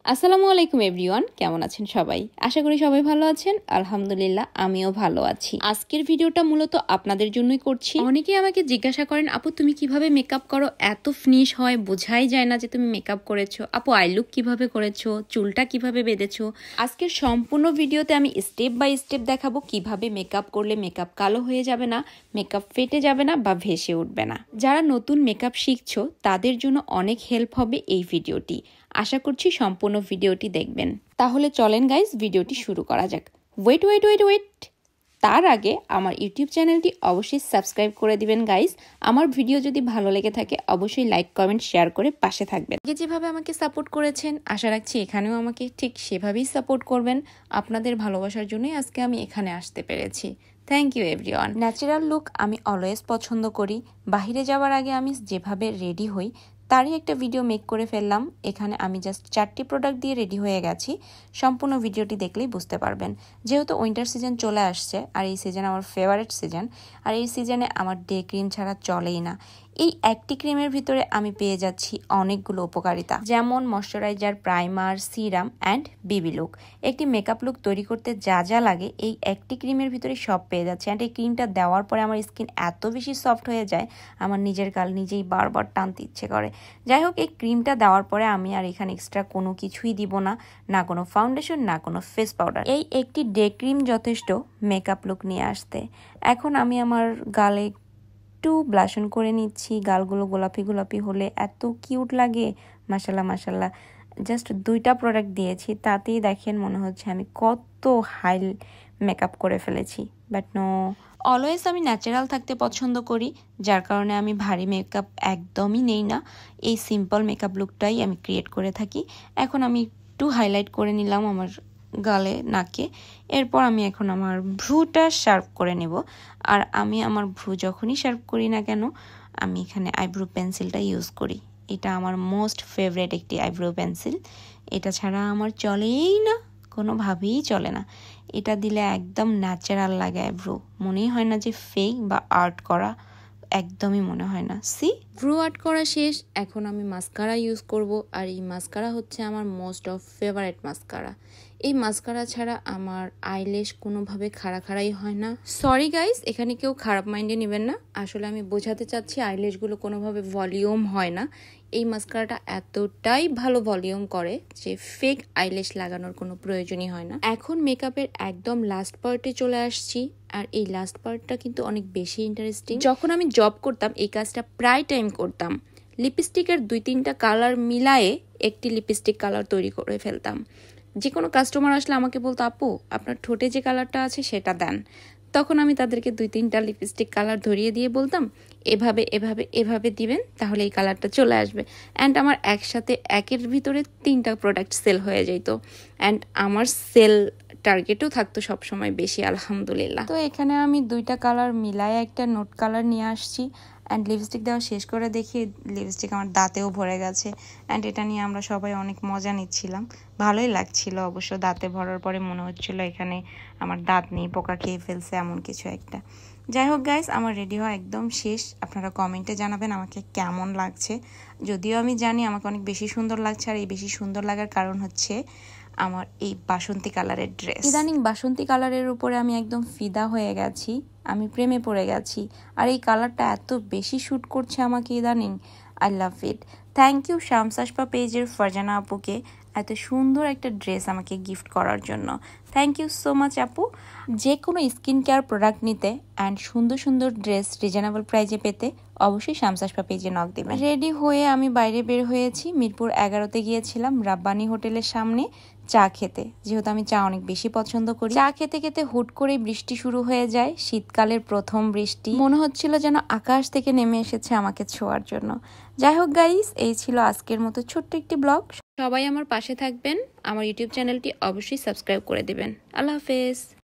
আসসালামু আলাইকুম এভরিওয়ান, কেমন আছেন সবাই? আশা করি সবাই ভালো আছেন। আলহামদুলিল্লাহ, আমিও ভালো আছি। আজকের ভিডিওটা মূলত আপনাদের জন্যই করছি। অনেকেই আমাকে জিজ্ঞাসা করেন, আপু তুমি কিভাবে মেকআপ করো? এত ফিনিশ হয়, বোঝাই যায় না যে তুমি মেকআপ করেছো। আপু আই লুক কিভাবে করেছো, চুলটা কিভাবে বেঁধেছো। আজকের সম্পূর্ণ ভিডিওতে আমি স্টেপ বাই স্টেপ দেখাবো কিভাবে মেকআপ করলে মেকআপ কালো হয়ে যাবে না, মেকআপ ফেটে যাবে না বা ভেসে উঠবে না। যারা নতুন মেকআপ শিখছো তাদের জন্য অনেক হেল্প হবে এই ভিডিওটি। আশা করছি সম্পূর্ণ ভিডিওটি দেখবেন। তাহলে চলেন গাইস, ভিডিওটি শুরু করা যাক। ওয়েট, তার আগে আমার ইউটিউব চ্যানেলটি অবশ্যই সাবস্ক্রাইব করে দিবেন গাইস। আমার ভিডিও যদি ভালো লেগে থাকে অবশ্যই লাইক, কমেন্ট, শেয়ার করে পাশে থাকবেন। আগে যেভাবে আমাকে সাপোর্ট করেছেন আশা রাখছি এখানেও আমাকে ঠিক সেভাবেই সাপোর্ট করবেন। আপনাদের ভালোবাসার জন্যই আজকে আমি এখানে আসতে পেরেছি। Thank you everyone. Natural look আমি অলওয়েজ পছন্দ করি। বাহিরে যাওয়ার আগে আমি যেভাবে রেডি হই তারই একটা ভিডিও মেক করে ফেললাম। এখানে আমি জাস্ট 4টি প্রোডাক্ট দিয়ে রেডি হয়ে গেছি। সম্পূর্ণ ভিডিওটি দেখলেই বুঝতে পারবেন। যেহেতু উইন্টার সিজন চলে আসছে আর এই সিজন আমার ফেভারিট সিজন, আর এই সিজনে আমার ডে ক্রিম ছাড়া চলেই না। এই একটি ক্রিমের ভিতরে আমি পেয়ে যাচ্ছি অনেকগুলো উপকারিতা, যেমন moisturiser, primer, serum and Bibi look. একটি মেকআপ লুক তৈরি করতে যা যা লাগে এই একটি ক্রিমের ভিতরে সব পেয়ে যাচ্ছে। অ্যান্ড এই ক্রিমটা দেওয়ার পরে আমার স্কিন এত বেশি সফট হয়ে যায়, আমার নিজের গাল নিজেই বারবার টানতে ইচ্ছে করে। যাই হোক, এই ক্রিমটা দেওয়ার পরে আমি আর এখানে এক্সট্রা কোনো কিছুই দিব না, না কোনো ফাউন্ডেশন, না কোনো ফেস পাউডার। এই একটি ডে ক্রিম যথেষ্ট মেকআপ লুক নিয়ে আসতে। এখন আমি আমার গালে একটু ব্লাশন করে নিচ্ছি। গালগুলো গোলাপি গোলাপি হলে এত কিউট লাগে, মাশাল্লাহ মাশাল্লাহ। জাস্ট 2টা প্রোডাক্ট দিয়েছি, তাতেই দেখেন মনে হচ্ছে আমি কত হাই মেকআপ করে ফেলেছি। বাট নো, অলওয়েজ আমি ন্যাচারাল থাকতে পছন্দ করি, যার কারণে আমি ভারী মেকআপ একদমই নেই না। এই সিম্পল মেকআপ লুকটাই আমি ক্রিয়েট করে থাকি। এখন আমি একটু হাইলাইট করে নিলাম আমার গালে, নাকে। এরপর আমি এখন আমার ভ্রুটা শার্প করে নেব। আর আমি আমার ভ্রু যখনই শার্প করি না কেন, আমি এখানে আইব্রো পেন্সিলটা ইউজ করি। এটা আমার মোস্ট ফেভারিট একটি আইব্রো পেন্সিল। এটা ছাড়া আমার চলেই না, কোনোভাবেই চলে না। এটা দিলে একদম ন্যাচারাল লাগে আইব্রো, মনেই হয় না যে ফেক বা আর্ট করা, একদমই মনে হয় না। সি, ভ্রু আর্ট করা শেষ। এখন আমি মাস্কারা ইউজ করব। আর এই মাস্কারা হচ্ছে আমার মোস্ট অফ ফেভারিট মাস্কারা। এই মাস্কারা ছাড়া আমার আইল্যাশ কোনোভাবে খাড়াই হয় না। সরি গাইস, এখানে কেউ খারাপ মাইন্ডে নেবেন না। আসলে আমি বোঝাতে চাচ্ছি আইল্যাশগুলো কোনোভাবে ভলিউম হয় না। এই মাস্কারাটা এতটাই ভালো ভলিউম করে যে ফেক আইল্যাশ লাগানোর কোনো প্রয়োজনই হয় না। এখন মেকআপের একদম লাস্ট পার্টে চলে আসছি। আর এই লাস্ট পার্টটা কিন্তু অনেক বেশি ইন্টারেস্টিং। যখন আমি জব করতাম এই কাজটা প্রায় টাইম করতাম। লিপস্টিকের 2-3টা কালার মিলায়ে একটি লিপস্টিক কালার তৈরি করে ফেলতাম। যে কোনো কাস্টমার আসলে আমাকে বলতো, আপু আপনার ঠোঁটে যে কালারটা আছে সেটা দেন। তখন আমি তাদেরকে 2-3টা লিপস্টিক কালার ধরিয়ে দিয়ে বলতাম, এভাবে এভাবে এভাবে দিবেন, তাহলে এই কালারটা চলে আসবে। অ্যান্ড আমার একসাথে একের ভিতরে 3টা প্রোডাক্ট সেল হয়ে যেত। অ্যান্ড আমার সেল টার্গেটও থাকতো সবসময় বেশি, আলহামদুলিল্লাহ। তো এখানে আমি 2টা কালার মিলায় একটা নোট কালার নিয়ে আসছি। অ্যান্ড লিপস্টিক দেওয়া শেষ করে দেখি লিপস্টিক আমার দাঁতেও ভরে গেছে। অ্যান্ড এটা নিয়ে আমরা সবাই অনেক মজা নিচ্ছিলাম, ভালোই লাগছিল। অবশ্য দাঁতে ভরার পরে মনে হচ্ছিল এখানে আমার দাঁত নেই, পোকা খেয়ে ফেলছে এমন কিছু একটা। যাই হোক গাইস, আমার রেডি হওয়া একদম শেষ। আপনারা কমেন্টে জানাবেন আমাকে কেমন লাগছে। যদিও আমি জানি আমাকে অনেক বেশি সুন্দর লাগছে, আর এই বেশি সুন্দর লাগার কারণ হচ্ছে আমার এই বাসন্তী কালারের ড্রেস। ইদানিং বাসন্তী কালারের উপরে আমি একদম ফিদা হয়ে গেছি, আমি প্রেমে পড়ে গেছি। আর এই কালারটা এত বেশি শ্যুট করছে আমাকে ইদানিং, I love it. Thank you শামসাশপা পেজের ফারজানা আপুকে এত সুন্দর একটা ড্রেস আমাকে গিফট করার জন্য। থ্যাংক ইউ সো মাচ আপু। যে কোনো স্কিন কেয়ার প্রোডাক্ট নিতে অ্যান্ড সুন্দর সুন্দর ড্রেস রিজনেবল প্রাইজে পেতে অবশ্যই শামসাশপা পেজে নক দেবেন। রেডি হয়ে আমি বাইরে বের হয়েছি। মিরপুর 11তে গিয়েছিলাম রাব্বানি হোটেলের সামনে চা খেতে, যেহেতু আমি চা অনেক বেশি পছন্দ করি। চা খেতে খেতে হুট করেই বৃষ্টি শুরু হয়ে যায়, শীতকালের প্রথম বৃষ্টি। মনে হচ্ছিল যেন আকাশ থেকে নেমে এসেছে আমাকে ছোঁয়ার জন্য। যাই হোক গাইস, এই ছিল আজকের মতো ছোট্ট একটি ব্লগ। সবাই আমার পাশে থাকবেন, আমার ইউটিউব চ্যানেলটি অবশ্যই সাবস্ক্রাইব করে দেবেন। আল্লাহ হাফেজ।